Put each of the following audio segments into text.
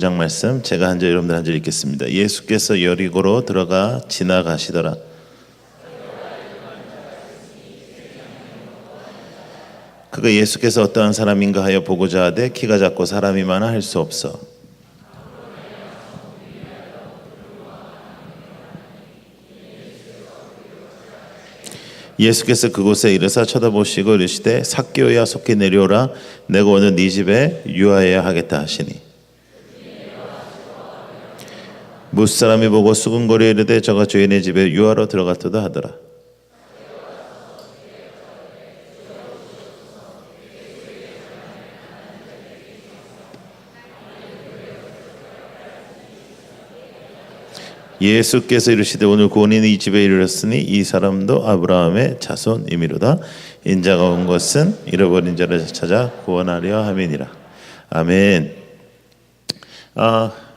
9장 말씀 제가 한 절 여러분들 한 절 읽겠습니다. 예수께서 여리고로 들어가 지나가시더라. 그가 예수께서 어떠한 사람인가 하여 보고자 하되 키가 작고 사람이 많아 할 수 없어. 예수께서 그곳에 이르사 쳐다보시고 이르시되 삭개오야 속히 내려오라 내가 오늘 네 집에 유하여야 하겠다 하시니 무사람이 보고 수군거리에 이르되 저가 주인의 집에 유하러 들어갔도다 하더라. 예수께서 이르시되 오늘 구원이 이 집에 이르렀으니 이 사람도 아브라함의 자손이미로다. 인자가 온 것은 잃어버린 자를 찾아 구원하려 함이니라. 아멘.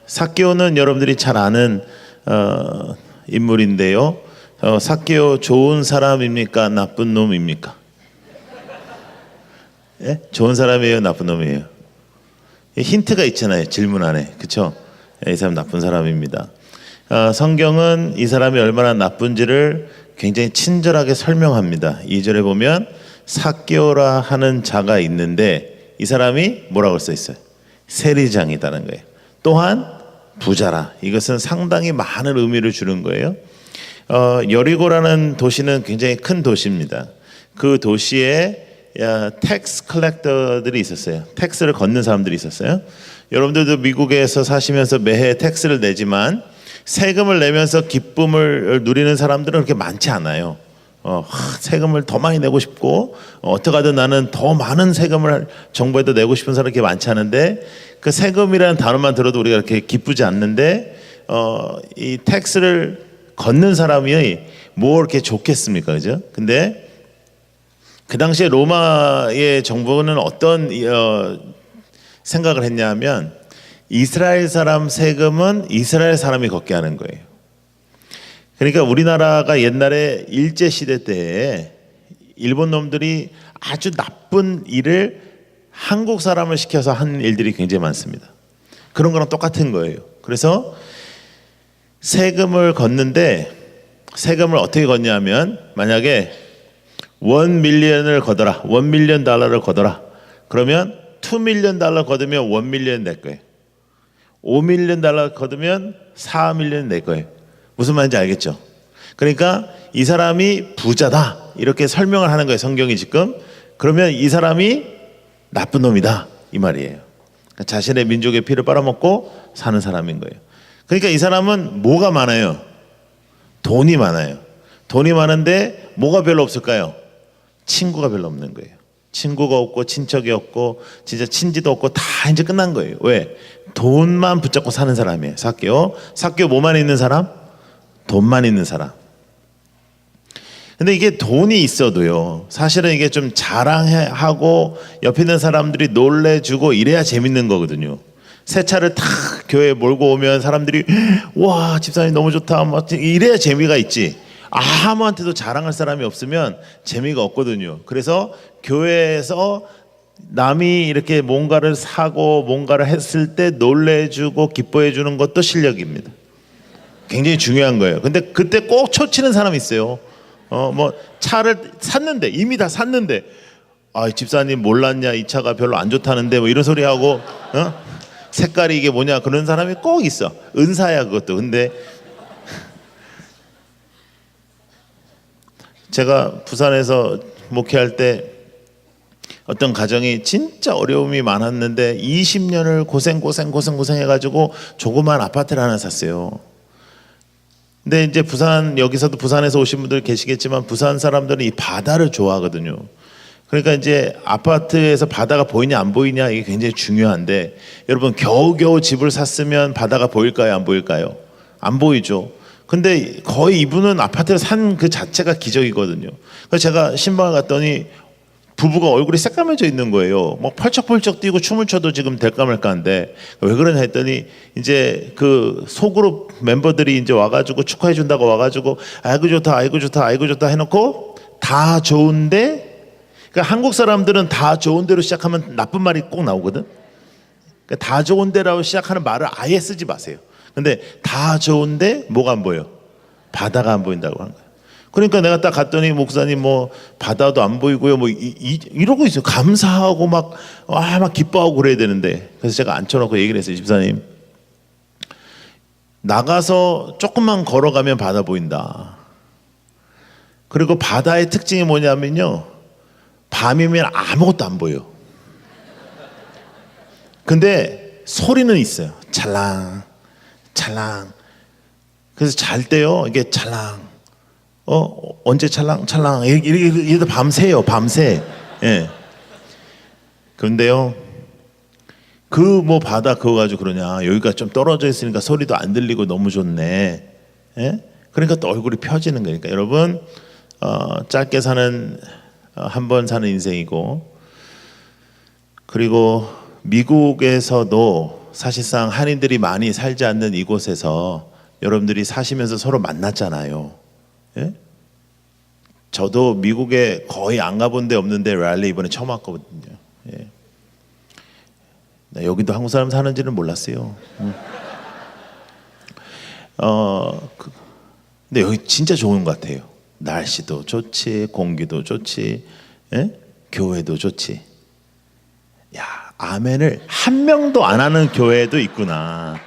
삭개오는 여러분들이 잘 아는 인물인데요. 삭개오 좋은 사람입니까? 나쁜 놈입니까? 예? 좋은 사람이에요? 나쁜 놈이에요? 힌트가 있잖아요. 질문 안에. 그렇죠? 이 사람 나쁜 사람입니다. 성경은 이 사람이 얼마나 나쁜지를 굉장히 친절하게 설명합니다. 2절에 보면 삭개오라 하는 자가 있는데 이 사람이 뭐라고 써 있어요? 세리장이다는 거예요. 또한 부자라. 이것은 상당히 많은 의미를 주는 거예요. 여리고라는 도시는 굉장히 큰 도시입니다. 그 도시에 텍스 컬렉터들이 있었어요. 텍스를 걷는 사람들이 있었어요. 여러분들도 미국에서 사시면서 매해 텍스를 내지만 세금을 내면서 기쁨을 누리는 사람들은 그렇게 많지 않아요. 세금을 더 많이 내고 싶고 어떻게 하든 나는 더 많은 세금을 정부에도 내고 싶은 사람이 그렇게 많지 않은데 그 세금이라는 단어만 들어도 우리가 그렇게 기쁘지 않는데 이 텍스를 걷는 사람이 뭐 이렇게 좋겠습니까, 그죠? 근데 그 당시에 로마의 정부는 어떤 생각을 했냐면 이스라엘 사람 세금은 이스라엘 사람이 걷게 하는 거예요. 그러니까 우리나라가 옛날에 일제시대 때에 일본 놈들이 아주 나쁜 일을 한국 사람을 시켜서 한 일들이 굉장히 많습니다. 그런 거랑 똑같은 거예요. 그래서 세금을 걷는데 세금을 어떻게 걷냐면 만약에 $1 million을 걷어라. $1 million 걷어라. 그러면 $2 million 걷으면 $1 million 낼 거예요. $5 million 걷으면 $4 million 낼 거예요. 무슨 말인지 알겠죠? 그러니까 이 사람이 부자다 이렇게 설명을 하는 거예요. 성경이 지금. 그러면 이 사람이 나쁜 놈이다 이 말이에요. 그러니까 자신의 민족의 피를 빨아먹고 사는 사람인 거예요. 그러니까 이 사람은 뭐가 많아요? 돈이 많아요. 돈이 많은데 뭐가 별로 없을까요? 친구가 별로 없는 거예요. 친구가 없고 친척이 없고 진짜 친지도 없고 다 이제 끝난 거예요. 왜? 돈만 붙잡고 사는 사람이에요. 삭개오 뭐만 있는 사람? 돈만 있는 사람. 근데 이게 돈이 있어도요 사실은 이게 좀 자랑하고 옆에 있는 사람들이 놀래주고 이래야 재밌는 거거든요. 새 차를 탁 교회에 몰고 오면 사람들이 와 집사님 너무 좋다 이래야 재미가 있지. 아무한테도 자랑할 사람이 없으면 재미가 없거든요. 그래서 교회에서 남이 이렇게 뭔가를 사고 뭔가를 했을 때 놀래주고 기뻐해 주는 것도 실력입니다. 굉장히 중요한 거예요. 근데 그때 꼭 초치는 사람이 있어요. 뭐 차를 샀는데 이미 다 샀는데 집사님 몰랐냐 이 차가 별로 안 좋다는데 뭐 이런 소리 하고 색깔이 이게 뭐냐 그런 사람이 꼭 있어. 은사야 그것도. 근데 제가 부산에서 목회할 때 어떤 가정이 진짜 어려움이 많았는데 20년을 고생해가지고 조그만 아파트를 하나 샀어요. 근데 이제 여기서도 부산에서 오신 분들 계시겠지만 부산 사람들은 이 바다를 좋아하거든요. 그러니까 이제 아파트에서 바다가 보이냐 안 보이냐 이게 굉장히 중요한데 여러분 겨우겨우 집을 샀으면 바다가 보일까요 안 보일까요? 안 보이죠. 근데 거의 이분은 아파트를 산 그 자체가 기적이거든요. 그래서 제가 신방을 갔더니 부부가 얼굴이 새까매져 있는 거예요. 막 펄쩍펄쩍 뛰고 춤을 춰도 지금 될까 말까한데 왜 그러냐 했더니 이제 그 소그룹 멤버들이 이제 와가지고 축하해 준다고 와가지고 아이고 좋다 해놓고 다 좋은데 그러니까 한국 사람들은 다 좋은 대로 시작하면 나쁜 말이 꼭 나오거든. 그러니까 다 좋은데라고 시작하는 말을 아예 쓰지 마세요. 근데 다 좋은데 뭐가 안 보여? 바다가 안 보인다고 하는 거예요. 그러니까 내가 딱 갔더니 목사님 뭐 바다도 안 보이고요. 뭐 이러고 있어요. 감사하고 막 기뻐하고 그래야 되는데. 그래서 제가 앉혀놓고 얘기를 했어요. 집사님, 나가서 조금만 걸어가면 바다 보인다. 그리고 바다의 특징이 뭐냐면요, 밤이면 아무것도 안 보여. 근데 소리는 있어요. 찰랑 찰랑. 그래서 잘 때요, 이게 찰랑, 언제 찰랑 찰랑 이렇게 밤새요. 밤새. 예. 그런데요, 그 뭐 바다 그거 가지고 그러냐, 여기가 좀 떨어져 있으니까 소리도 안 들리고 너무 좋네. 예? 그러니까 또 얼굴이 펴지는 거니까. 여러분, 짧게 사는 한 번 사는 인생이고, 그리고 미국에서도 사실상 한인들이 많이 살지 않는 이곳에서 여러분들이 사시면서 서로 만났잖아요. 예? 저도 미국에 거의 안 가본 데 없는데 랄리 이번에 처음 왔거든요. 예. 여기도 한국 사람 사는지는 몰랐어요. 근데 여기 진짜 좋은 것 같아요. 날씨도 좋지, 공기도 좋지, 예? 교회도 좋지. 야, 아멘을 한 명도 안 하는 교회도 있구나.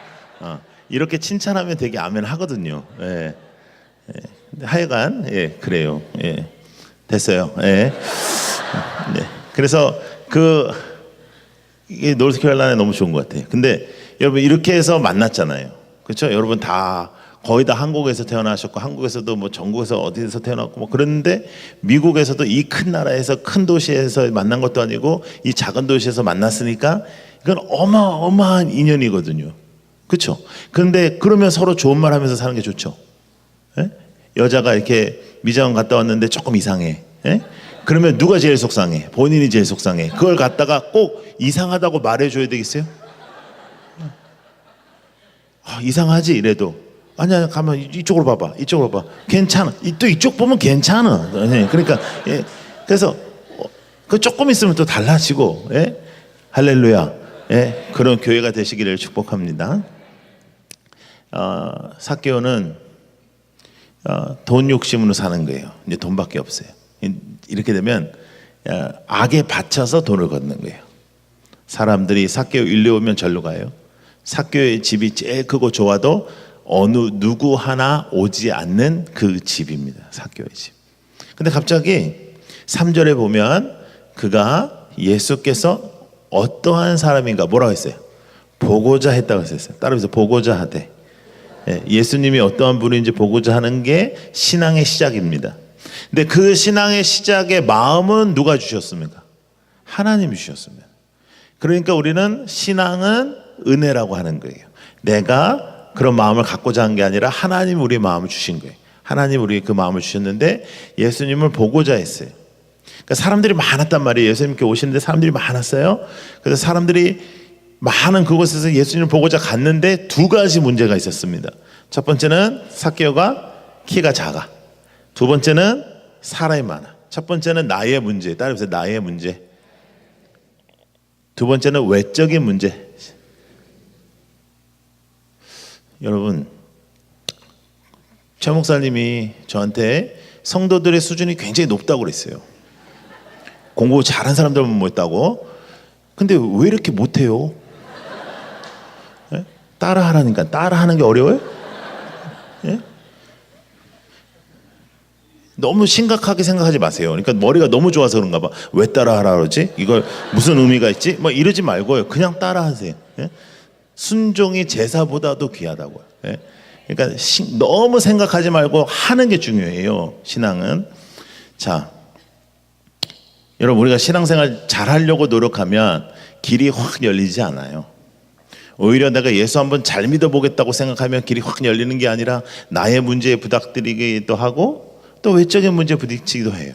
이렇게 칭찬하면 되게 아멘 하거든요. 예. 예. 하여간 그래요. 예. 됐어요. 예. 네. 그래서 이게 노스캐롤라이나 너무 좋은 것 같아요. 근데 여러분, 이렇게 해서 만났잖아요. 그렇죠? 여러분 다 거의 다 한국에서 태어나셨고, 한국에서도 뭐 전국에서 어디서 태어났고 뭐 그랬는데, 미국에서도 이 큰 나라에서 큰 도시에서 만난 것도 아니고 이 작은 도시에서 만났으니까 이건 어마어마한 인연이거든요. 그렇죠? 그런데 그러면 서로 좋은 말 하면서 사는 게 좋죠. 예? 여자가 이렇게 미장원 갔다 왔는데 조금 이상해. 예? 그러면 누가 제일 속상해? 본인이 제일 속상해. 그걸 갖다가 꼭 이상하다고 말해줘야 되겠어요? 이상하지 이래도, 아니야, 가만 이쪽으로 봐봐, 이쪽으로 봐봐, 괜찮아. 또 이쪽 보면 괜찮아. 그러니까 그래서 그 조금 있으면 또 달라지고. 할렐루야. 그런 교회가 되시기를 축복합니다. 삭개오는 돈 욕심으로 사는 거예요. 이제 돈밖에 없어요. 이렇게 되면 악에 받쳐서 돈을 걷는 거예요. 사람들이 삭개오 일로 오면 절로 가요. 삭개오의 집이 제일 크고 좋아도 누구 하나 오지 않는 그 집입니다. 삭개오의 집. 근데 갑자기 3절에 보면 그가 예수께서 어떠한 사람인가 뭐라고 했어요? 보고자 했다고 했어요. 따라서 보고자 하되. 예수님이 어떠한 분인지 보고자 하는 게 신앙의 시작입니다. 근데 그 신앙의 시작의 마음은 누가 주셨습니까? 하나님이 주셨습니다. 그러니까 우리는 신앙은 은혜라고 하는 거예요. 내가 그런 마음을 갖고자 한 게 아니라 하나님이 우리의 마음을 주신 거예요. 하나님이 우리의 그 마음을 주셨는데 예수님을 보고자 했어요. 그러니까 사람들이 많았단 말이에요. 예수님께 오시는데 사람들이 많았어요. 그래서 사람들이 많은 그곳에서 예수님을 보고자 갔는데 두 가지 문제가 있었습니다. 첫 번째는 삭개오가 키가 작아. 두 번째는 사람이 많아. 첫 번째는 나의 문제, 따라서 나의 문제. 두 번째는 외적인 문제. 여러분, 최 목사님이 저한테 성도들의 수준이 굉장히 높다고 그랬어요. 공부 잘한 사람들만 못했다고. 근데 왜 이렇게 못해요? 따라하라니까. 따라하는 게 어려워요? 너무 심각하게 생각하지 마세요. 그러니까 머리가 너무 좋아서 그런가 봐. 왜 따라하라 그러지? 이걸 무슨 의미가 있지? 뭐 이러지 말고요. 그냥 따라하세요. 순종이 제사보다도 귀하다고요. 그러니까 너무 생각하지 말고 하는 게 중요해요. 신앙은. 자, 여러분, 우리가 신앙생활 잘하려고 노력하면 길이 확 열리지 않아요. 오히려 내가 예수 한번 잘 믿어보겠다고 생각하면 길이 확 열리는 게 아니라 나의 문제에 부닥뜨리기도 하고 또 외적인 문제에 부딪히기도 해요.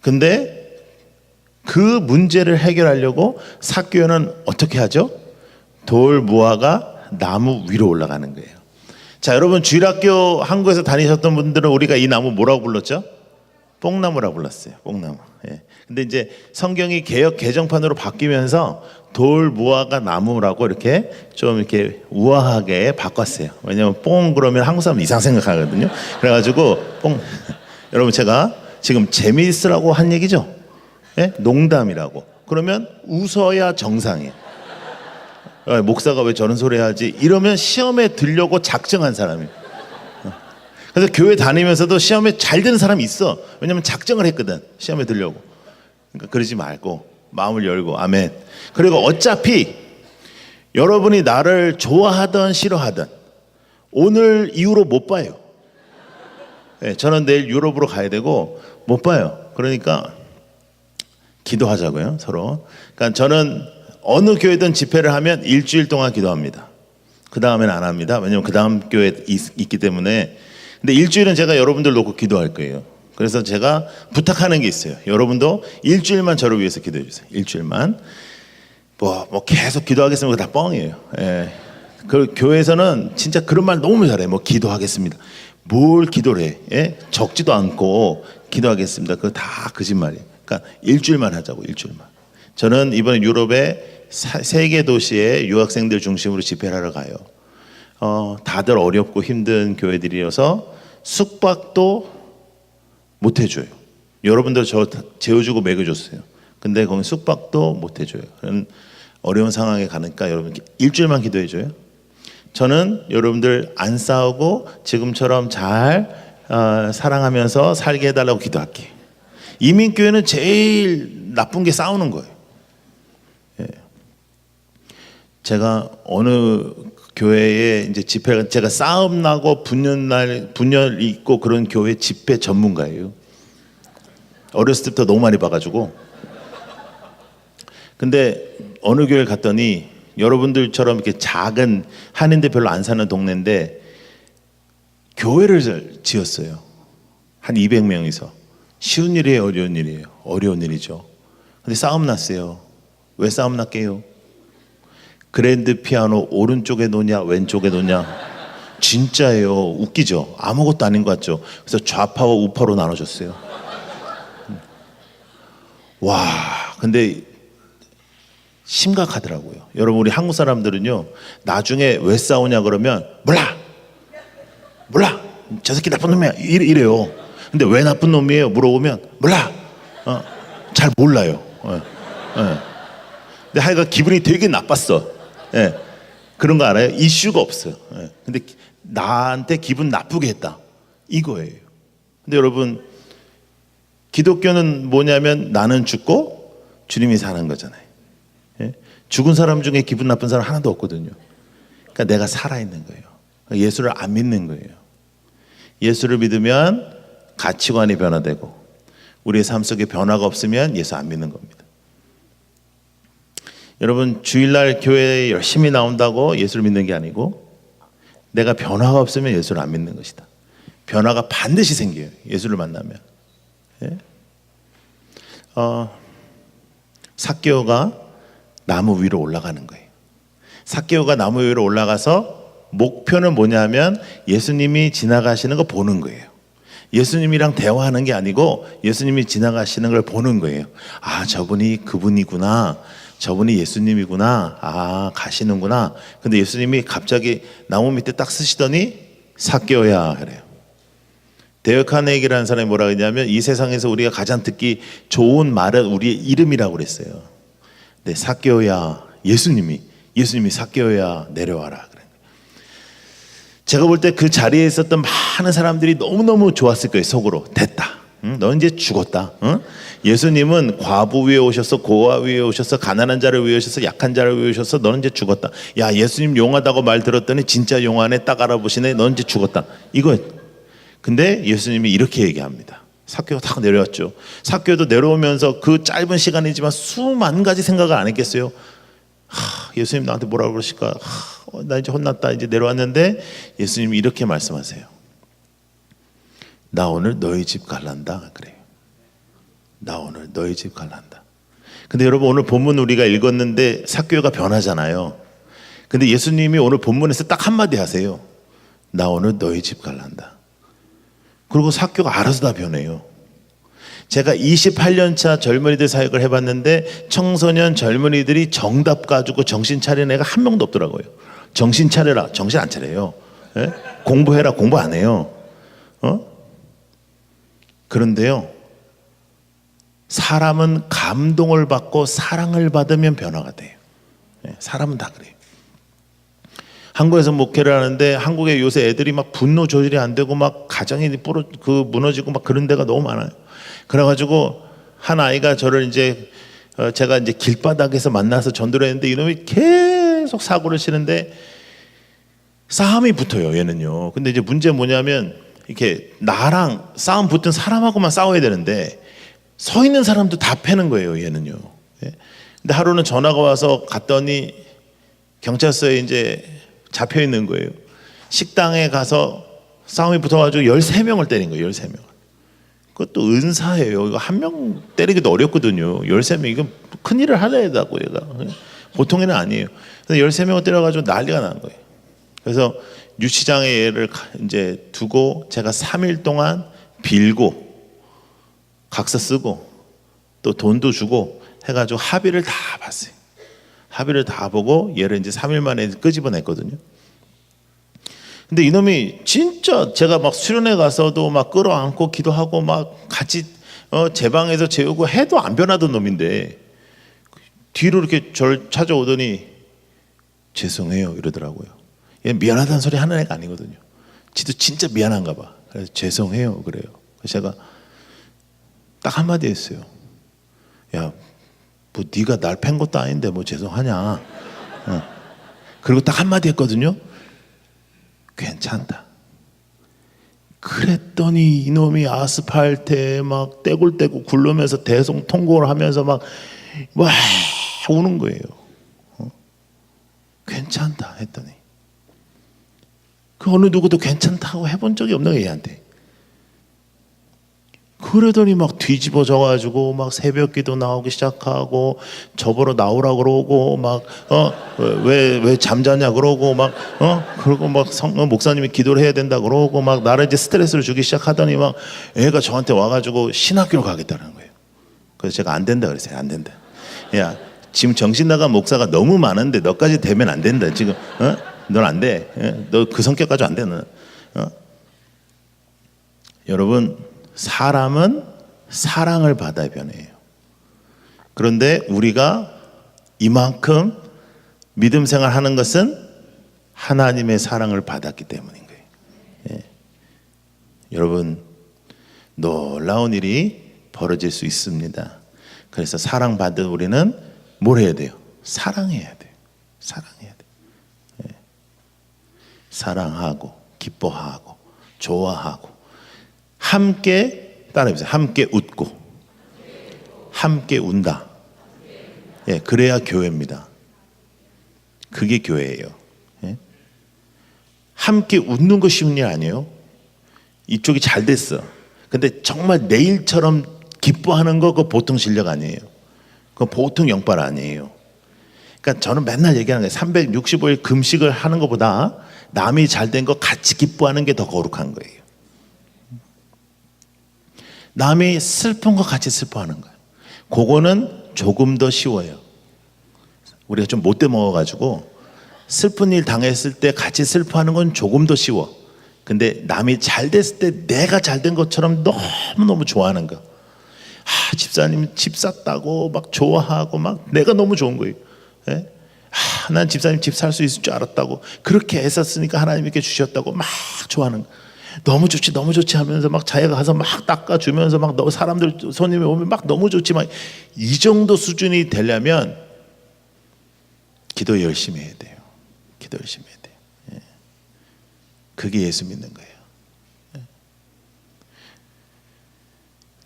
근데 그 문제를 해결하려고 삭개오는 어떻게 하죠? 돌 무화과 나무 위로 올라가는 거예요. 자, 여러분, 주일학교 한국에서 다니셨던 분들은 우리가 이 나무 뭐라고 불렀죠? 뽕나무라고 불렀어요. 뽕나무. 예. 근데 이제 성경이 개역 개정판으로 바뀌면서 돌무화과 나무라고 이렇게 좀 이렇게 우아하게 바꿨어요. 왜냐면 뽕 그러면 한국 사람 이상 생각하거든요. 그래가지고 뽕 여러분 제가 지금 재미있으라고 한 얘기죠. 예? 농담이라고. 그러면 웃어야 정상이에요. 목사가 왜 저런 소리 하지? 이러면 시험에 들려고 작정한 사람이에요. 그래서 교회 다니면서도 시험에 잘 되는 사람이 있어. 왜냐면 작정을 했거든. 시험에 들려고. 그러니까 그러지 말고 마음을 열고 아멘. 그리고 어차피 여러분이 나를 좋아하든 싫어하든 오늘 이후로 못 봐요. 네, 저는 내일 유럽으로 가야 되고 못 봐요. 그러니까 기도하자고요, 서로. 그러니까 저는 어느 교회든 집회를 하면 일주일 동안 기도합니다. 그 다음에는 안 합니다. 왜냐면 그 다음 교회에 있기 때문에. 근데 일주일은 제가 여러분들 놓고 기도할 거예요. 그래서 제가 부탁하는 게 있어요. 여러분도 일주일만 저를 위해서 기도해 주세요. 일주일만. 뭐 계속 기도하겠습니다. 다 뻥이에요. 예. 그 교회에서는 진짜 그런 말 너무 잘해. 뭐 기도하겠습니다. 뭘 기도를 해? 예? 적지도 않고 기도하겠습니다. 그거 다 거짓말이에요. 그러니까 일주일만 하자고, 일주일만. 저는 이번에 유럽의 3개 도시에 유학생들 중심으로 집회를 하러 가요. 다들 어렵고 힘든 교회들이어서 숙박도 못 해줘요. 여러분들 저 재워주고 먹여줬어요. 근데 거기 숙박도 못 해줘요. 어려운 상황에 가니까 여러분 일주일만 기도해줘요. 저는 여러분들 안 싸우고 지금처럼 잘 사랑하면서 살게 해달라고 기도할게요. 이민교회는 제일 나쁜 게 싸우는 거예요. 예. 제가 어느 교회에 이제 집회가 제가 싸움 나고 분열 있고 그런 교회 집회 전문가예요. 어렸을 때부터 너무 많이 봐가지고. 근데 어느 교회 갔더니 여러분들처럼 이렇게 작은 한인들 별로 안 사는 동네인데 교회를 지었어요. 한 200명이서. 쉬운 일이에요, 어려운 일이에요? 어려운 일이죠. 근데 싸움 났어요. 왜 싸움 났게요? 그랜드 피아노 오른쪽에 놓냐 왼쪽에 놓냐. 진짜예요. 웃기죠. 아무것도 아닌 것 같죠. 그래서 좌파와 우파로 나눠줬어요. 와, 근데 심각하더라고요. 여러분 우리 한국 사람들은요 나중에 왜 싸우냐 그러면 몰라 저 새끼 나쁜 놈이야 이래요. 근데 왜 나쁜 놈이에요 물어보면 몰라. 잘 몰라요. 근데 하여간 기분이 되게 나빴어. 예. 그런 거 알아요? 이슈가 없어요. 예. 근데 나한테 기분 나쁘게 했다 이거예요. 근데 여러분 기독교는 뭐냐면 나는 죽고 주님이 사는 거잖아요. 예? 죽은 사람 중에 기분 나쁜 사람 하나도 없거든요. 그러니까 내가 살아있는 거예요. 예수를 안 믿는 거예요. 예수를 믿으면 가치관이 변화되고 우리의 삶 속에 변화가 없으면 예수 안 믿는 겁니다. 여러분 주일날 교회에 열심히 나온다고 예수를 믿는 게 아니고 내가 변화가 없으면 예수를 안 믿는 것이다. 변화가 반드시 생겨요. 예수를 만나면. 예? 삭개오가 나무 위로 올라가는 거예요. 삭개오가 나무 위로 올라가서 목표는 뭐냐면 예수님이 지나가시는 거 보는 거예요. 예수님이랑 대화하는 게 아니고 예수님이 지나가시는 걸 보는 거예요. 아, 저분이 그분이구나. 저분이 예수님이구나. 아, 가시는구나. 근데 예수님이 갑자기 나무 밑에 딱 쓰시더니 삭개오야 그래요. 데어 카네기라는 사람이 뭐라 그러냐면 이 세상에서 우리가 가장 듣기 좋은 말은 우리의 이름이라고 그랬어요. 네, 삭개오야. 예수님이 삭개오야 내려와라. 제가 볼 때 그 자리에 있었던 많은 사람들이 너무너무 좋았을 거예요. 속으로 됐다. 응? 너 이제 죽었다. 응? 예수님은 과부 위에 오셔서 고아 위에 오셔서 가난한 자를 위해 오셔서 약한 자를 위해 오셔서 너는 이제 죽었다. 야, 예수님 용하다고 말 들었더니 진짜 용하네. 딱 알아보시네. 너는 이제 죽었다. 이거. 근데 예수님이 이렇게 얘기합니다. 삭개오가 딱 내려왔죠. 삭개오도 내려오면서 그 짧은 시간이지만 수만 가지 생각을 안 했겠어요. 예수님 나한테 뭐라고 그러실까? 나 이제 혼났다. 이제 내려왔는데 예수님이 이렇게 말씀하세요. 나 오늘 너희 집 갈란다. 그래요. 나 오늘 너희 집 갈란다. 근데 여러분 오늘 본문 우리가 읽었는데 삭개오가 변하잖아요. 근데 예수님이 오늘 본문에서 딱 한마디 하세요. 나 오늘 너희 집 갈란다. 그리고 삭개오가 알아서 다 변해요. 제가 28년 차 젊은이들 사역을 해봤는데 청소년 젊은이들이 정답 가지고 정신 차리는 애가 한 명도 없더라고요. 정신 차려라. 정신 안 차려요. 예? 공부해라. 공부 안 해요. 그런데요, 사람은 감동을 받고 사랑을 받으면 변화가 돼요. 예, 사람은 다 그래요. 한국에서 목회를 하는데 한국에 요새 애들이 막 분노 조절이 안 되고 막 가정이 무너지고 막 그런 데가 너무 많아요. 그래가지고 한 아이가 저를 이제 제가 이제 길바닥에서 만나서 전도를 했는데 이놈이 계속 사고를 치는데 싸움이 붙어요, 얘는요. 근데 이제 문제 뭐냐면 이렇게 나랑 싸움 붙은 사람하고만 싸워야 되는데 서 있는 사람도 다 패는 거예요, 얘는요. 예? 근데 하루는 전화가 와서 갔더니 경찰서에 이제 잡혀 있는 거예요. 식당에 가서 싸움이 붙어가지고 13명을 때린 거예요, 13명. 그것도 은사예요. 이거 한 명 때리기도 어렵거든요. 13명, 이건 큰일을 하려고 얘가. 보통 일은 아니에요. 그래서 13명을 때려가지고 난리가 난 거예요. 그래서 유치장에 얘를 이제 두고 제가 3일 동안 빌고 각서 쓰고 또 돈도 주고 해가지고 합의를 다 봤어요. 합의를 다 보고 얘를 이제 3일 만에 끄집어냈거든요. 근데 이놈이 진짜 제가 막 수련회 가서도 막 끌어안고 기도하고 막 같이 제 방에서 재우고 해도 안 변하던 놈인데 뒤로 이렇게 저를 찾아오더니 죄송해요 이러더라고요. 얘 미안하다는 소리 하는 애가 아니거든요. 지도 진짜 미안한가 봐. 그래서 죄송해요 그래요. 그래서 제가 딱 한마디 했어요. 야, 뭐 네가 날 팬 것도 아닌데 뭐 죄송하냐. 그리고 딱 한마디 했거든요. 괜찮다. 그랬더니 이놈이 아스팔트에 막 떼굴떼굴 굴르면서 대성통곡을 하면서 막 우는 거예요. 괜찮다 했더니 그 어느 누구도 괜찮다고 해본 적이 없는 거예요, 얘한테. 그러더니 막 뒤집어져 가지고 막 새벽기도 나오기 시작하고 저보러 나오라 그러고 막 왜 잠자냐 그러고 막 그러고 막 목사님이 기도를 해야 된다 그러고 막 나를 이제 스트레스를 주기 시작하더니 막 애가 저한테 와가지고 신학교로 가겠다는 거예요. 그래서 제가 안 된다 그랬어요. 안 된다. 야, 지금 정신 나간 목사가 너무 많은데 너까지 되면 안 된다. 지금 넌 안 돼. 너 그 성격 가지고 안 돼. 너. 여러분, 사람은 사랑을 받아야 변해요. 그런데 우리가 이만큼 믿음 생활하는 것은 하나님의 사랑을 받았기 때문인 거예요. 예. 여러분, 놀라운 일이 벌어질 수 있습니다. 그래서 사랑받은 우리는 뭘 해야 돼요? 사랑해야 돼요. 사랑해야 돼요. 예. 사랑하고 기뻐하고 좋아하고 함께 따라해보세요. 함께 웃고 함께 운다. 예, 그래야 교회입니다. 그게 교회예요. 예? 함께 웃는 거 쉬운 일 아니에요. 이쪽이 잘 됐어. 근데 정말 내일처럼 기뻐하는 거 그거 보통 실력 아니에요. 그거 보통 영빨 아니에요. 그러니까 저는 맨날 얘기하는 거예요. 365일 금식을 하는 것보다 남이 잘 된 거 같이 기뻐하는 게 더 거룩한 거예요. 남이 슬픈 거 같이 슬퍼하는 거예요. 그거는 조금 더 쉬워요. 우리가 좀 못돼 먹어가지고 슬픈 일 당했을 때 같이 슬퍼하는 건 조금 더 쉬워. 근데 남이 잘 됐을 때 내가 잘 된 것처럼 너무너무 좋아하는 거. 집사님 집 샀다고 막 좋아하고 막 내가 너무 좋은 거예요. 예? 난 집사님 집 살 수 있을 줄 알았다고 그렇게 애썼으니까 하나님께 주셨다고 막 좋아하는 거. 너무 좋지 너무 좋지 하면서 막 자기가 가서 막 닦아주면서 막 사람들 손님이 오면 막 너무 좋지 막 이 정도 수준이 되려면 기도 열심히 해야 돼요. 기도 열심히 해야 돼요. 예. 그게 예수 믿는 거예요. 예.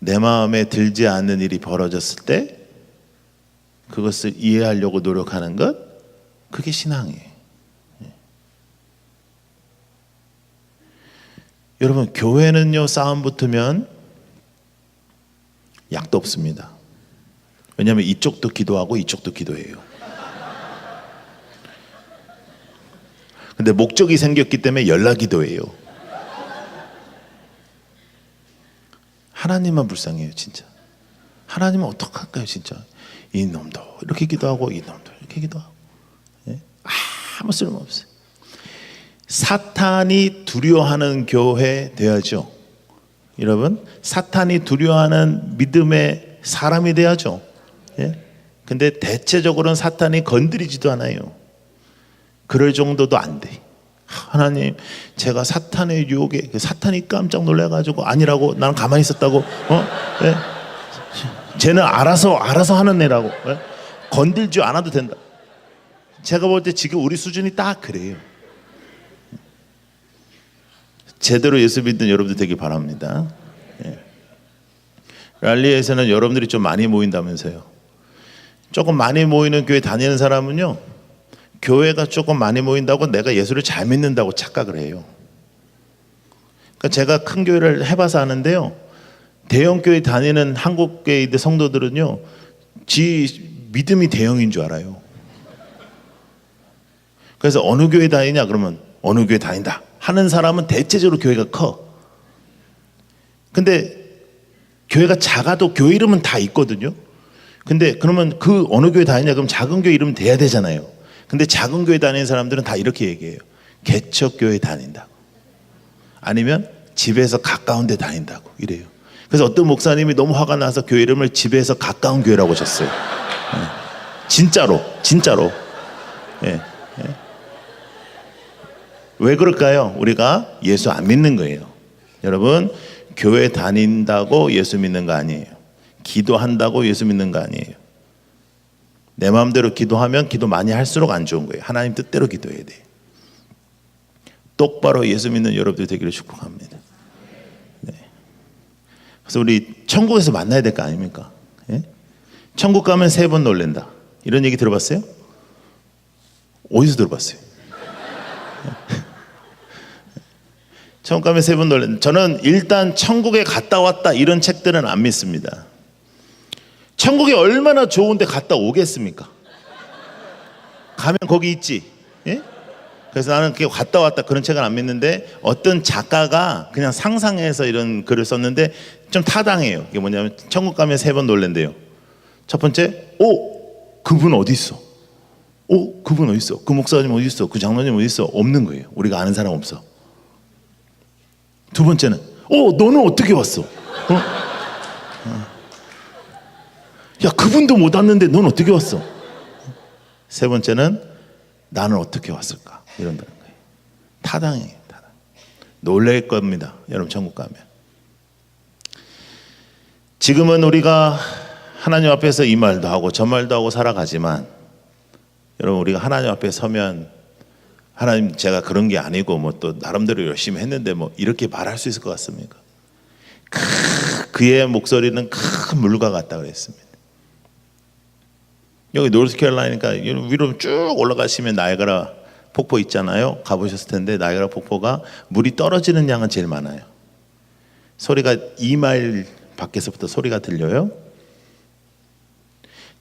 내 마음에 들지 않는 일이 벌어졌을 때 그것을 이해하려고 노력하는 것, 그게 신앙이에요. 여러분, 교회는요, 싸움 붙으면 약도 없습니다. 왜냐하면 이쪽도 기도하고 이쪽도 기도해요. 근데 목적이 생겼기 때문에 연락기도예요. 하나님만 불쌍해요, 진짜. 하나님은 어떡할까요 진짜? 이놈도 이렇게 기도하고 이놈도 이렇게 기도하고, 예? 아무 쓸모없어요. 사탄이 두려워하는 교회 돼야죠. 여러분, 사탄이 두려워하는 믿음의 사람이 돼야죠. 예? 근데 대체적으로는 사탄이 건드리지도 않아요. 그럴 정도도 안 돼. 하나님, 제가 사탄의 유혹에, 사탄이 깜짝 놀래가지고 아니라고, 나는 가만히 있었다고, 예? 쟤는 알아서 하는 애라고, 예? 건들지 않아도 된다. 제가 볼 때 지금 우리 수준이 딱 그래요. 제대로 예수 믿는 여러분들 되길 바랍니다. 예. 랄리에서는 여러분들이 좀 많이 모인다면서요. 조금 많이 모이는 교회 다니는 사람은요, 교회가 조금 많이 모인다고 내가 예수를 잘 믿는다고 착각을 해요. 그러니까 제가 큰 교회를 해봐서 아는데요, 대형 교회 다니는 한국 교회 성도들은요, 지 믿음이 대형인 줄 알아요. 그래서 어느 교회 다니냐 그러면 어느 교회 다닌다 하는 사람은 대체적으로 교회가 커. 근데 교회가 작아도 교회 이름은 다 있거든요. 근데 그러면 그 어느 교회 다니냐 그럼 작은 교회 이름 돼야 되잖아요. 근데 작은 교회 다니는 사람들은 다 이렇게 얘기해요. 개척교회 다닌다고, 아니면 집에서 가까운 데 다닌다고 이래요. 그래서 어떤 목사님이 너무 화가 나서 교회 이름을 집에서 가까운 교회라고 하셨어요. 예. 진짜로. 예. 예. 왜 그럴까요? 우리가 예수 안 믿는 거예요. 여러분, 교회 다닌다고 예수 믿는 거 아니에요. 기도한다고 예수 믿는 거 아니에요. 내 마음대로 기도하면 기도 많이 할수록 안 좋은 거예요. 하나님 뜻대로 기도해야 돼요. 똑바로 예수 믿는 여러분들 되기를 축복합니다. 네. 그래서 우리 천국에서 만나야 될 거 아닙니까? 예? 천국 가면 3번 놀랜다, 이런 얘기 들어봤어요? 어디서 들어봤어요? 천국 가면 3번 놀랜다. 저는 일단 천국에 갔다 왔다 이런 책들은 안 믿습니다. 천국이 얼마나 좋은데 갔다 오겠습니까? 가면 거기 있지. 예? 그래서 나는 그게 갔다 왔다 그런 책은 안 믿는데, 어떤 작가가 그냥 상상해서 이런 글을 썼는데 좀 타당해요. 이게 뭐냐면, 천국 가면 3번 놀랜대요. 첫 번째, 그분 어디 있어? 그분 어디 있어? 그 목사님 어디 있어? 그 장로님 어디 있어? 없는 거예요. 우리가 아는 사람 없어. 두 번째는, 너는 어떻게 왔어? 야, 그분도 못 왔는데 넌 어떻게 왔어? 세 번째는, 나는 어떻게 왔을까? 이런다는 거예요. 타당해요. 타당. 놀랄 겁니다, 여러분. 천국 가면. 지금은 우리가 하나님 앞에서 이 말도 하고 저 말도 하고 살아가지만, 여러분, 우리가 하나님 앞에 서면, 하나님, 제가 그런 게 아니고 뭐 또 나름대로 열심히 했는데 뭐 이렇게 말할 수 있을 것 같습니까? 그의 목소리는 큰 물과 같다 그랬습니다. 여기 노스캐롤라이나니까 위로 쭉 올라가시면 나이아가라 폭포 있잖아요. 가보셨을 텐데, 나이아가라 폭포가 물이 떨어지는 양은 제일 많아요. 소리가 2마일 밖에서부터 소리가 들려요.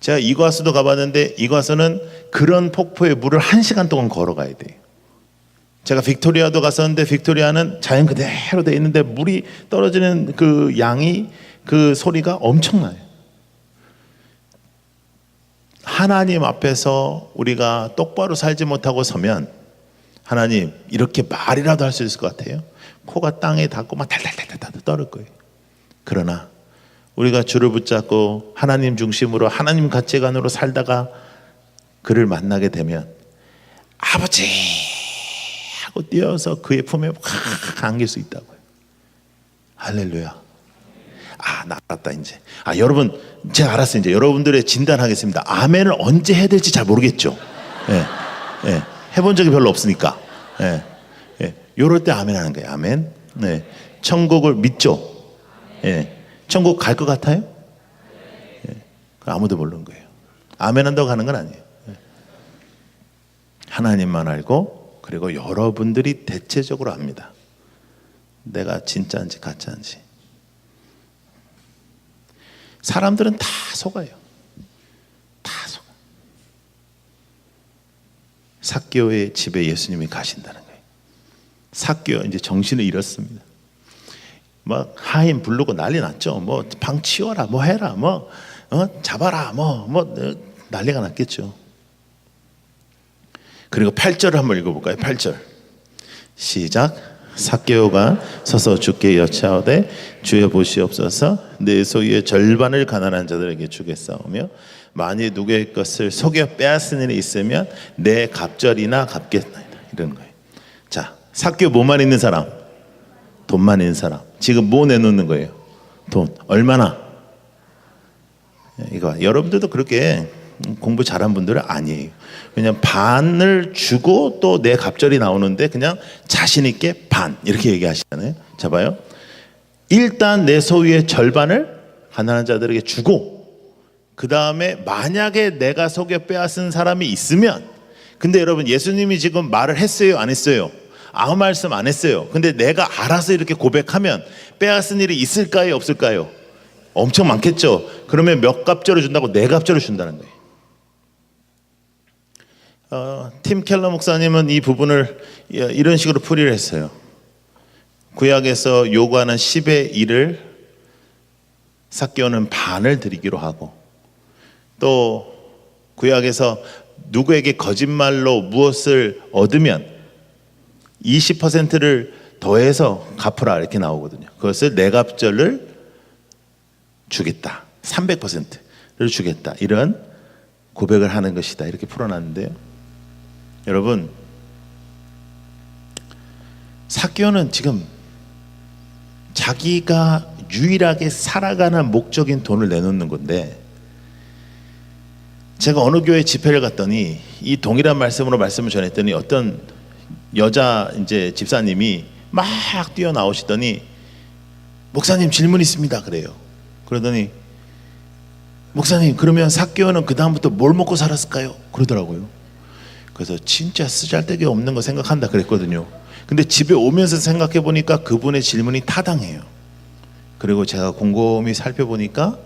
제가 이과수도 가봤는데, 이과수는 그런 폭포에 물을 1시간 동안 걸어가야 돼요. 제가 빅토리아도 갔었는데, 빅토리아는 자연 그대로 돼 있는데 물이 떨어지는 그 양이, 그 소리가 엄청나요. 하나님 앞에서 우리가 똑바로 살지 못하고 서면, 하나님, 이렇게 말이라도 할 수 있을 것 같아요? 코가 땅에 닿고 막 달달달달 떨을 거예요. 그러나 우리가 주를 붙잡고 하나님 중심으로, 하나님 가치관으로 살다가 그를 만나게 되면, 아버지 하고 뛰어서 그의 품에 확 안길 수 있다고요. 할렐루야. 나 알았다 이제. 여러분, 제가 알았어요. 이제 여러분들의 진단하겠습니다. 아멘을 언제 해야 될지 잘 모르겠죠. 예. 해본 적이 별로 없으니까. 요럴 때 아멘 하는 거예요. 아멘. 네. 천국을 믿죠. 예. 천국 갈 것 같아요? 예. 아무도 모르는 거예요. 아멘 한다고 가는 건 아니에요. 하나님만 알고, 그리고 여러분들이 대체적으로 압니다. 내가 진짜인지 가짜인지. 사람들은 다 속아요. 다 속아. 삭개오의 집에 예수님이 가신다는 거예요. 삭개오 이제 정신을 잃었습니다. 막 하인 부르고 난리 났죠. 뭐 방 치워라, 뭐 해라, 뭐 잡아라, 뭐 난리가 났겠죠. 그리고 8절을 한번 읽어볼까요? 8절 시작. 삭개오가 서서 주께 여짜오되 주여 보시옵소서, 내 소유의 절반을 가난한 자들에게 주겠사오며 만일 누구의 것을 속여 빼앗은 일이 있으면 내 갑절이나 갚겠나이다. 이런 거예요. 자, 삭개오 뭐만 있는 사람? 돈만 있는 사람. 지금 뭐 내놓는 거예요? 돈. 얼마나? 이거 여러분들도 그렇게 공부 잘한 분들은 아니에요. 그냥 반을 주고 또 내 갑절이 나오는데 그냥 자신 있게 반 이렇게 얘기하시잖아요. 자 봐요. 일단 내 소유의 절반을 가난한 자들에게 주고, 그 다음에 만약에 내가 속여 빼앗은 사람이 있으면, 근데 여러분 예수님이 지금 말을 했어요, 안 했어요? 아무 말씀 안 했어요. 근데 내가 알아서 이렇게 고백하면 빼앗은 일이 있을까요, 없을까요? 엄청 많겠죠. 그러면 몇 갑절을 준다고? 네 갑절을 준다는 거예요. 팀 켈러 목사님은 이 부분을 이런 식으로 풀이를 했어요. 구약에서 요구하는 10의 1을 삭개오는 반을 드리기로 하고, 또 구약에서 누구에게 거짓말로 무엇을 얻으면 20%를 더해서 갚으라 이렇게 나오거든요. 그것을 네 갑절을 주겠다, 300%를 주겠다, 이런 고백을 하는 것이다, 이렇게 풀어놨는데요. 여러분, 삭개오는 지금 자기가 유일하게 살아가는 목적인 돈을 내놓는 건데, 제가 어느 교회 집회를 갔더니 이 동일한 말씀으로 말씀을 전했더니 어떤 여자 이제 집사님이 막 뛰어나오시더니 목사님 질문 있습니다 그래요. 그러더니 목사님 그러면 삭개오는 그 다음부터 뭘 먹고 살았을까요? 그러더라고요. 그래서 진짜 쓰잘데기 없는 거 생각한다 그랬거든요. 근데 집에 오면서 생각해 보니까 그분의 질문이 타당해요. 그리고 제가 곰곰이 살펴보니까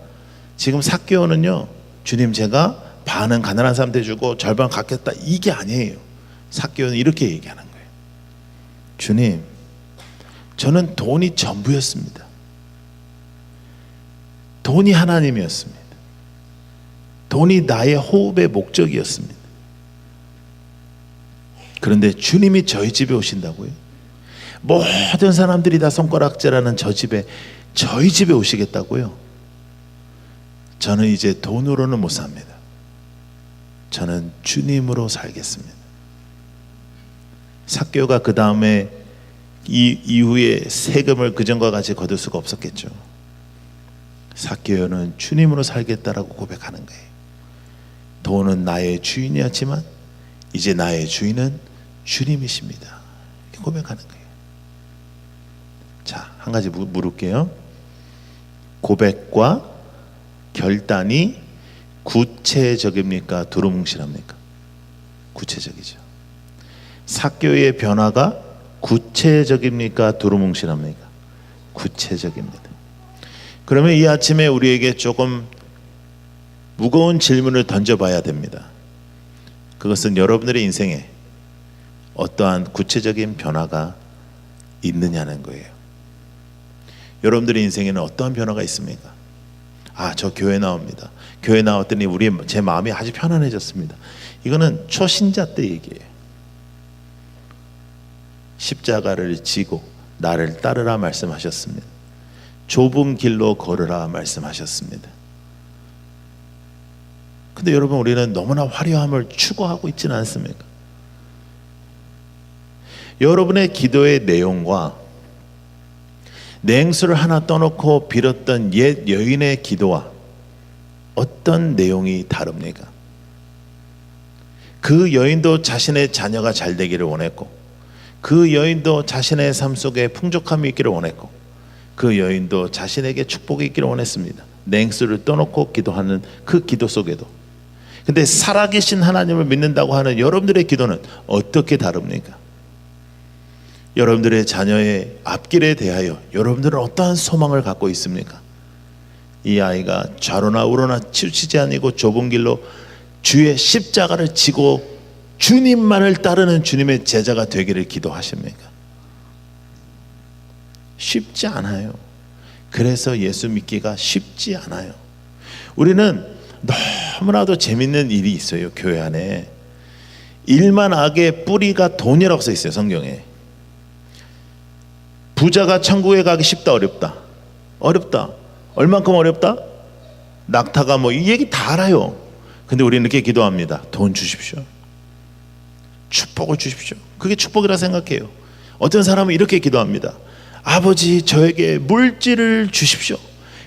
지금 삭개오는요, 주님 제가 반은 가난한 사람한테 주고 절반 갖겠다, 이게 아니에요. 삭개오는 이렇게 얘기하는 거예요. 주님, 저는 돈이 전부였습니다. 돈이 하나님이었습니다. 돈이 나의 호흡의 목적이었습니다. 그런데 주님이 저희 집에 오신다고요? 모든 사람들이 다 손가락질하는 저희 집에 오시겠다고요? 저는 이제 돈으로는 못 삽니다. 저는 주님으로 살겠습니다. 삭개오가 그 다음에 이후에 세금을 그전과 같이 거둘 수가 없었겠죠. 삭개오는 주님으로 살겠다라고 고백하는 거예요. 돈은 나의 주인이었지만 이제 나의 주인은 주님이십니다, 이렇게 고백하는 거예요. 자, 한 가지 물을게요. 고백과 결단이 구체적입니까, 두루뭉실합니까? 구체적이죠. 삭개오의 변화가 구체적입니까, 두루뭉실합니까? 구체적입니다. 그러면 이 아침에 우리에게 조금 무거운 질문을 던져봐야 됩니다. 그것은 여러분들의 인생에 어떠한 구체적인 변화가 있느냐는 거예요. 여러분들의 인생에는 어떠한 변화가 있습니까? 아, 저 교회 나옵니다. 교회 나왔더니 제 마음이 아주 편안해졌습니다. 이거는 초신자 때 얘기예요. 십자가를 지고 나를 따르라 말씀하셨습니다. 좁은 길로 걸으라 말씀하셨습니다. 근데 여러분, 우리는 너무나 화려함을 추구하고 있지는 않습니까? 여러분의 기도의 내용과 냉수를 하나 떠놓고 빌었던 옛 여인의 기도와 어떤 내용이 다릅니까? 그 여인도 자신의 자녀가 잘 되기를 원했고, 그 여인도 자신의 삶 속에 풍족함이 있기를 원했고, 그 여인도 자신에게 축복이 있기를 원했습니다. 냉수를 떠놓고 기도하는 그 기도 속에도. 근데 살아계신 하나님을 믿는다고 하는 여러분들의 기도는 어떻게 다릅니까? 여러분들의 자녀의 앞길에 대하여 여러분들은 어떠한 소망을 갖고 있습니까? 이 아이가 좌로나 우로나 치우치지 아니고 좁은 길로 주의 십자가를 지고 주님만을 따르는 주님의 제자가 되기를 기도하십니까? 쉽지 않아요. 그래서 예수 믿기가 쉽지 않아요. 우리는 너무나도 재밌는 일이 있어요. 교회 안에 일만 악의 뿌리가 돈이라고 써 있어요. 성경에. 부자가 천국에 가기 쉽다 어렵다? 어렵다. 얼만큼 어렵다? 낙타가 뭐 이 얘기 다 알아요. 근데 우리는 이렇게 기도합니다. 돈 주십시오. 축복을 주십시오. 그게 축복이라 생각해요. 어떤 사람은 이렇게 기도합니다. 아버지, 저에게 물질을 주십시오.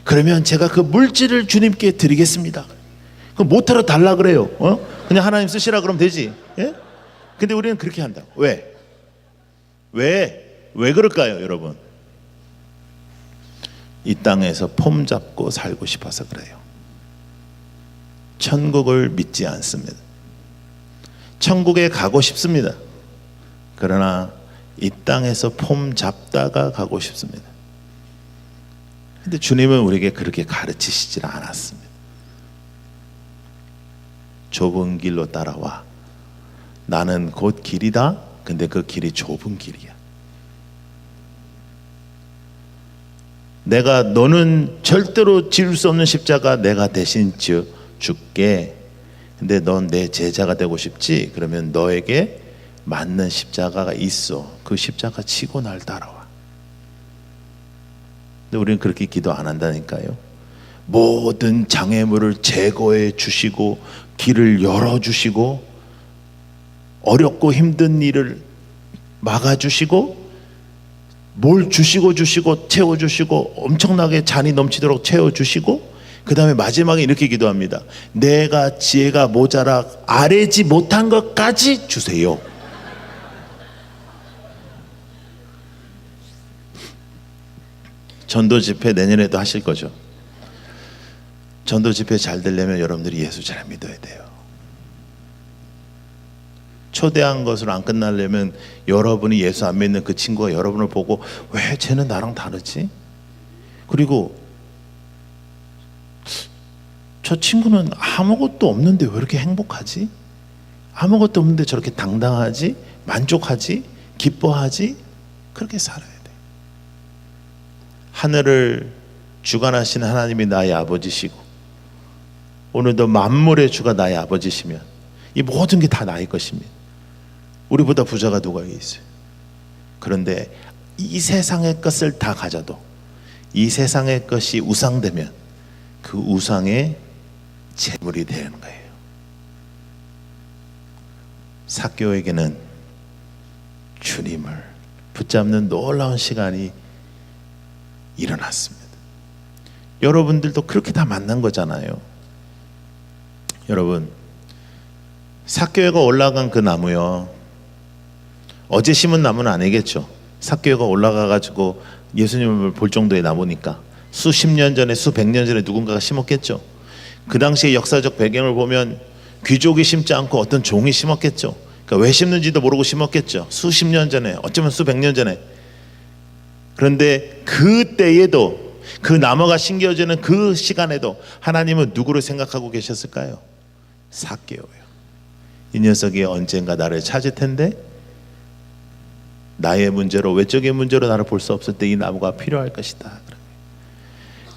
그러면 제가 그 물질을 주님께 드리겠습니다. 그럼 못하러 달라 그래요. 그냥 하나님 쓰시라 그러면 되지. 예? 근데 우리는 그렇게 한다. 왜 그럴까요, 여러분? 이 땅에서 폼 잡고 살고 싶어서 그래요. 천국을 믿지 않습니다. 천국에 가고 싶습니다. 그러나 이 땅에서 폼 잡다가 가고 싶습니다. 근데 주님은 우리에게 그렇게 가르치시질 않았습니다. 좁은 길로 따라와. 나는 곧 길이다. 근데 그 길이 좁은 길이야. 너는 절대로 지을 수 없는 십자가 내가 대신 지어 줄게. 근데 넌 내 제자가 되고 싶지? 그러면 너에게 맞는 십자가가 있어. 그 십자가 치고 날 따라와. 근데 우리는 그렇게 기도 안 한다니까요. 모든 장애물을 제거해 주시고 길을 열어 주시고 어렵고 힘든 일을 막아 주시고 뭘 주시고 채워주시고 엄청나게 잔이 넘치도록 채워주시고 그 다음에 마지막에 이렇게 기도합니다. 내가 지혜가 모자라 아뢰지 못한 것까지 주세요. 전도 집회 내년에도 하실 거죠. 전도 집회 잘 되려면 여러분들이 예수 잘 믿어야 돼요. 초대한 것으로 안 끝나려면 여러분이 예수 안 믿는 그 친구가 여러분을 보고 왜 쟤는 나랑 다르지? 그리고 저 친구는 아무것도 없는데 왜 이렇게 행복하지? 아무것도 없는데 저렇게 당당하지? 만족하지? 기뻐하지? 그렇게 살아야 돼. 하늘을 주관하시는 하나님이 나의 아버지시고 오늘도 만물의 주가 나의 아버지시면 이 모든 게 다 나의 것입니다. 우리보다 부자가 누가 있어요? 그런데 이 세상의 것을 다 가져도 이 세상의 것이 우상되면 그 우상의 재물이 되는 거예요. 삭개오에게는 주님을 붙잡는 놀라운 시간이 일어났습니다. 여러분들도 그렇게 다 만난 거잖아요. 여러분, 삭개오가 올라간 그 나무요, 어제 심은 나무는 아니겠죠. 삭개오가 올라가가지고 예수님을 볼 정도의 나무니까 수십 년 전에 수백 년 전에 누군가가 심었겠죠. 그 당시의 역사적 배경을 보면 귀족이 심지 않고 어떤 종이 심었겠죠. 그러니까 왜 심는지도 모르고 심었겠죠. 수십 년 전에, 어쩌면 수백 년 전에. 그런데 그때에도 그 나무가 심겨지는 그 시간에도 하나님은 누구를 생각하고 계셨을까요? 삭개오예요. 이 녀석이 언젠가 나를 찾을 텐데 나의 문제로, 외적인 문제로 나를 볼 수 없을 때 이 나무가 필요할 것이다.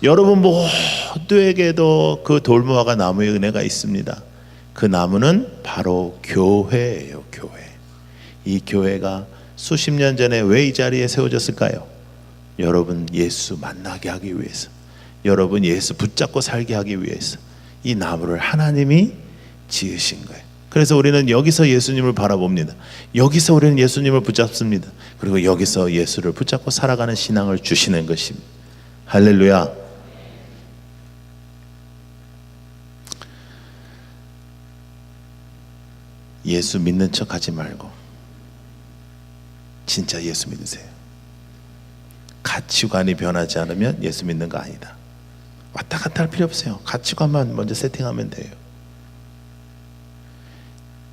여러분 모두에게도 그 돌무화과 나무의 은혜가 있습니다. 그 나무는 바로 교회예요. 교회. 이 교회가 수십 년 전에 왜 이 자리에 세워졌을까요? 여러분 예수 만나게 하기 위해서, 여러분 예수 붙잡고 살게 하기 위해서 이 나무를 하나님이 지으신 거예요. 그래서 우리는 여기서 예수님을 바라봅니다. 여기서 우리는 예수님을 붙잡습니다. 그리고 여기서 예수를 붙잡고 살아가는 신앙을 주시는 것입니다. 할렐루야. 예수 믿는 척 하지 말고 진짜 예수 믿으세요. 가치관이 변하지 않으면 예수 믿는 거 아니다. 왔다 갔다 할 필요 없어요. 가치관만 먼저 세팅하면 돼요.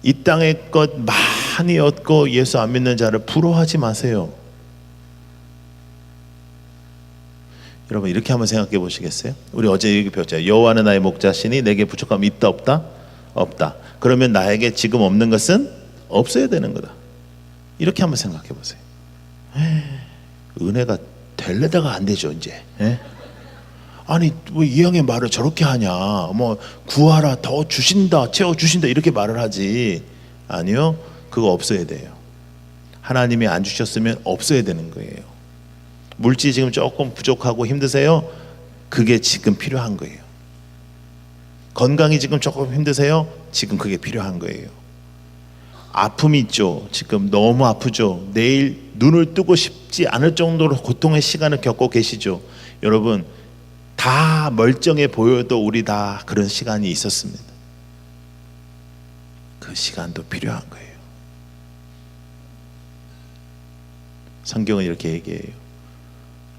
이 땅의 것 많이 얻고 예수 안 믿는 자를 부러워하지 마세요. 여러분 이렇게 한번 생각해 보시겠어요? 우리 어제 얘기 배웠잖아요. 여호와는 나의 목자시니 내게 부족함이 있다 없다? 없다. 그러면 나에게 지금 없는 것은 없어야 되는 거다. 이렇게 한번 생각해 보세요. 은혜가 될래다가 안 되죠 이제. 아니 왜 이왕의 말을 저렇게 하냐, 뭐 구하라 더 주신다 채워주신다 이렇게 말을 하지. 아니요, 그거 없어야 돼요. 하나님이 안 주셨으면 없어야 되는 거예요. 물질이 지금 조금 부족하고 힘드세요? 그게 지금 필요한 거예요. 건강이 지금 조금 힘드세요? 지금 그게 필요한 거예요. 아픔이 있죠. 지금 너무 아프죠. 내일 눈을 뜨고 싶지 않을 정도로 고통의 시간을 겪고 계시죠. 여러분, 다 멀쩡해 보여도 우리 다 그런 시간이 있었습니다. 그 시간도 필요한 거예요. 성경은 이렇게 얘기해요.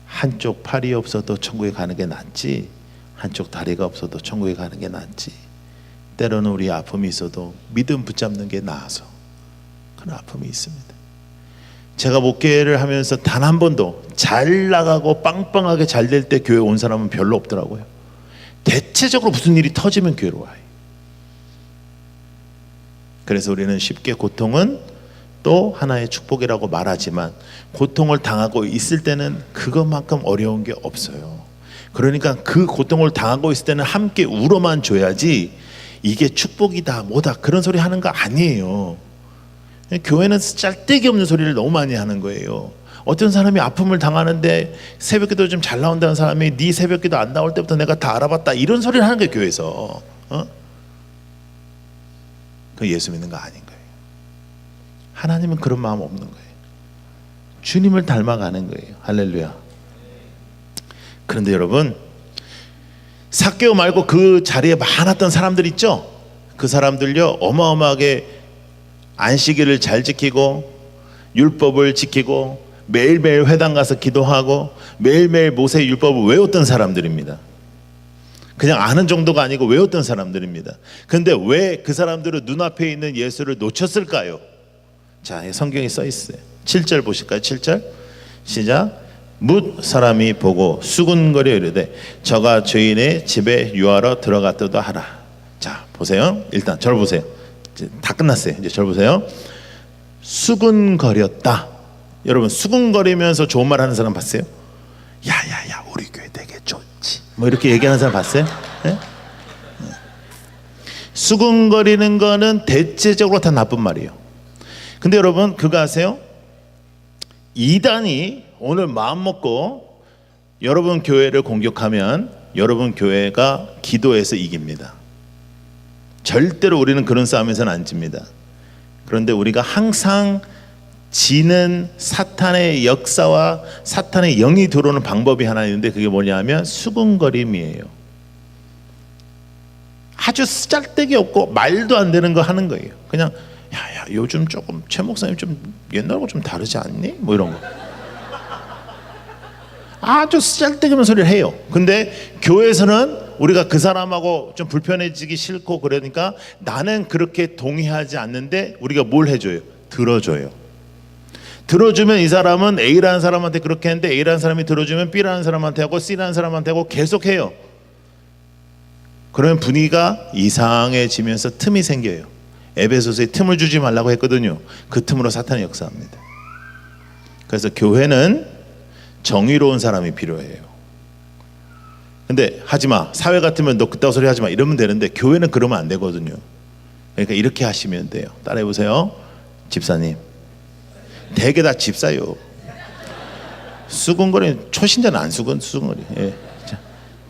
한쪽 팔이 없어도 천국에 가는 게 낫지, 한쪽 다리가 없어도 천국에 가는 게 낫지. 때로는 우리 아픔이 있어도 믿음 붙잡는 게 나아서 그런 아픔이 있습니다. 제가 목회를 하면서 단 한 번도 잘 나가고 빵빵하게 잘 될 때 교회 온 사람은 별로 없더라고요. 대체적으로 무슨 일이 터지면 교회로 와요. 그래서 우리는 쉽게 고통은 또 하나의 축복이라고 말하지만 고통을 당하고 있을 때는 그것만큼 어려운 게 없어요. 그러니까 그 고통을 당하고 있을 때는 함께 울어만 줘야지 이게 축복이다 뭐다 그런 소리 하는 거 아니에요. 교회는 짤데기 없는 소리를 너무 많이 하는 거예요. 어떤 사람이 아픔을 당하는데 새벽기도 좀 잘 나온다는 사람이 네 새벽기도 안 나올 때부터 내가 다 알아봤다 이런 소리를 하는 거예요. 교회에서. 그 예수 믿는 거 아닌 거예요. 하나님은 그런 마음 없는 거예요. 주님을 닮아가는 거예요. 할렐루야. 그런데 여러분, 삭개오 말고 그 자리에 많았던 사람들 있죠. 그 사람들요 어마어마하게 안식일을 잘 지키고 율법을 지키고 매일매일 회당 가서 기도하고 매일매일 모세 율법을 외웠던 사람들입니다. 그냥 아는 정도가 아니고 외웠던 사람들입니다. 그런데 왜 그 사람들은 눈앞에 있는 예수를 놓쳤을까요? 자, 성경에 써 있어요. 7절 보실까요? 7절 시작. 뭇 사람이 보고 수군거려 이르되 저가 죄인의 집에 유하러 들어갔다도 하라. 자, 보세요. 일단 저를 보세요. 이제 다 끝났어요. 이제 저를 보세요. 수군거렸다. 여러분, 수군거리면서 좋은 말 하는 사람 봤어요? 야야야 우리 교회 되게 좋지 뭐 이렇게 얘기하는 사람 봤어요? 네? 수군거리는 거는 대체적으로 다 나쁜 말이에요. 근데 여러분 그거 아세요? 이단이 오늘 마음 먹고 여러분 교회를 공격하면 여러분 교회가 기도해서 이깁니다. 절대로 우리는 그런 싸움에서는 안 집니다. 그런데 우리가 항상 지는 사탄의 역사와 사탄의 영이 들어오는 방법이 하나 있는데 그게 뭐냐면 수군거림이에요. 아주 쓰잘데기 없고 말도 안 되는 거 하는 거예요. 그냥 야야 요즘 조금 최 목사님 좀 옛날하고 좀 다르지 않니? 뭐 이런 거. 아주 쓰잘데기 없는 소리를 해요. 근데 교회에서는 우리가 그 사람하고 좀 불편해지기 싫고 그러니까 나는 그렇게 동의하지 않는데 우리가 뭘 해줘요? 들어줘요. 들어주면 이 사람은 A라는 사람한테 그렇게 했는데 A라는 사람이 들어주면 B라는 사람한테 하고 C라는 사람한테 하고 계속해요. 그러면 분위기가 이상해지면서 틈이 생겨요. 에베소서에 틈을 주지 말라고 했거든요. 그 틈으로 사탄이 역사합니다. 그래서 교회는 정의로운 사람이 필요해요. 근데 하지마, 사회 같으면 너 그따위 소리 하지마 이러면 되는데 교회는 그러면 안 되거든요. 그러니까 이렇게 하시면 돼요. 따라해보세요. 집사님, 대개 다 집사요. 수군거리 초신자는 안 수군거리. 예.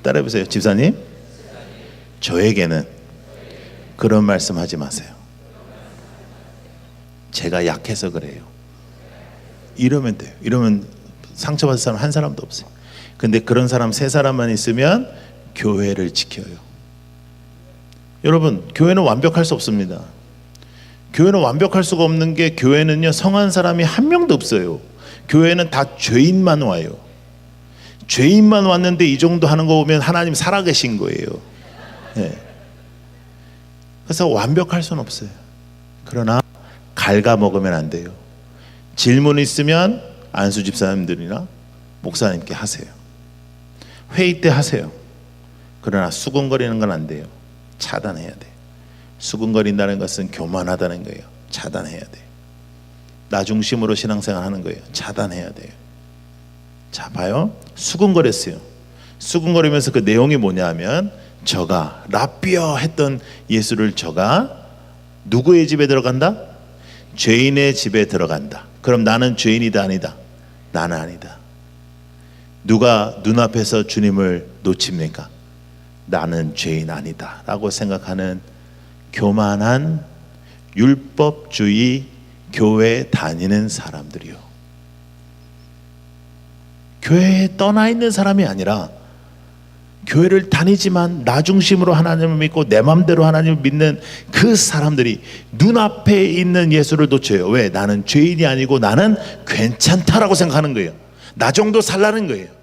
따라해보세요. 집사님, 저에게는 그런 말씀하지 마세요. 제가 약해서 그래요. 이러면 돼요. 이러면 상처받을 사람 한 사람도 없어요. 근데 그런 사람 세 사람만 있으면 교회를 지켜요. 여러분, 교회는 완벽할 수 없습니다. 교회는 완벽할 수가 없는 게 교회는요 성한 사람이 한 명도 없어요. 교회는 다 죄인만 와요. 죄인만 왔는데 이 정도 하는 거 보면 하나님 살아계신 거예요. 네. 그래서 완벽할 수는 없어요. 그러나 갉아먹으면 안 돼요. 질문 있으면 안수 집사님들이나 목사님께 하세요. 회의 때 하세요. 그러나 수군거리는 건 안 돼요. 차단해야 돼요. 수군거린다는 것은 교만하다는 거예요. 차단해야 돼요. 나 중심으로 신앙생활 하는 거예요. 차단해야 돼요. 자, 봐요. 수군거렸어요. 수군거리면서 그 내용이 뭐냐면 저가 라삐어 했던 예수를 저가 누구의 집에 들어간다? 죄인의 집에 들어간다. 그럼 나는 죄인이다 아니다? 나는 아니다. 누가 눈앞에서 주님을 놓칩니까? 나는 죄인 아니다 라고 생각하는 교만한 율법주의 교회 다니는 사람들이요. 교회에 떠나 있는 사람이 아니라 교회를 다니지만 나 중심으로 하나님을 믿고 내 맘대로 하나님을 믿는 그 사람들이 눈앞에 있는 예수를 놓쳐요. 왜? 나는 죄인이 아니고 나는 괜찮다라고 생각하는 거예요. 나 정도 살라는 거예요.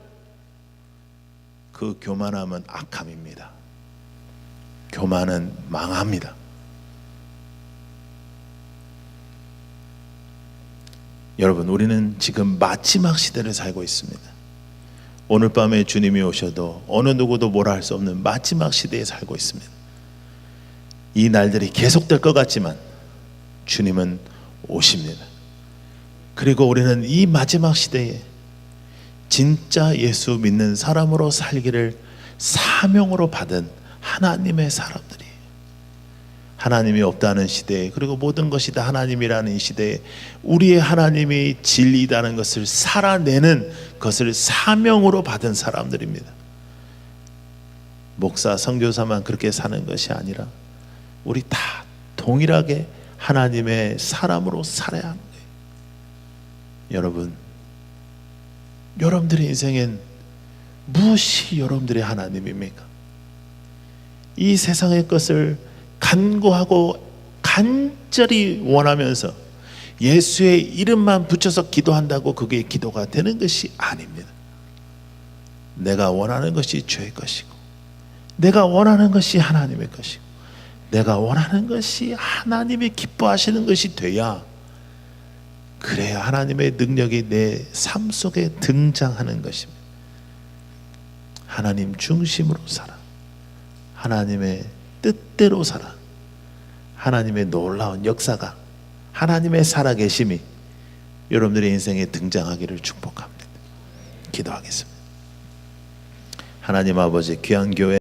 그 교만함은 악함입니다. 교만은 망합니다. 여러분, 우리는 지금 마지막 시대를 살고 있습니다. 오늘 밤에 주님이 오셔도 어느 누구도 뭐라 할 수 없는 마지막 시대에 살고 있습니다. 이 날들이 계속될 것 같지만 주님은 오십니다. 그리고 우리는 이 마지막 시대에 진짜 예수 믿는 사람으로 살기를 사명으로 받은 하나님의 사람들이, 하나님이 없다는 시대에, 그리고 모든 것이 다 하나님이라는 이 시대에 우리의 하나님이 진리다는 것을 살아내는 것을 사명으로 받은 사람들입니다. 목사, 선교사만 그렇게 사는 것이 아니라 우리 다 동일하게 하나님의 사람으로 살아야 하는 거예요. 여러분, 여러분들의 인생엔 무엇이 여러분들의 하나님입니까? 이 세상의 것을 간구하고 간절히 원하면서 예수의 이름만 붙여서 기도한다고 그게 기도가 되는 것이 아닙니다. 내가 원하는 것이 죄의 것이고, 내가 원하는 것이 하나님의 것이고, 내가 원하는 것이 하나님이 기뻐하시는 것이 돼야, 그래야 하나님의 능력이 내 삶 속에 등장하는 것입니다. 하나님 중심으로 살아, 하나님의 뜻대로 살아, 하나님의 놀라운 역사가, 하나님의 살아계심이 여러분들의 인생에 등장하기를 축복합니다. 기도하겠습니다. 하나님 아버지, 귀한 교회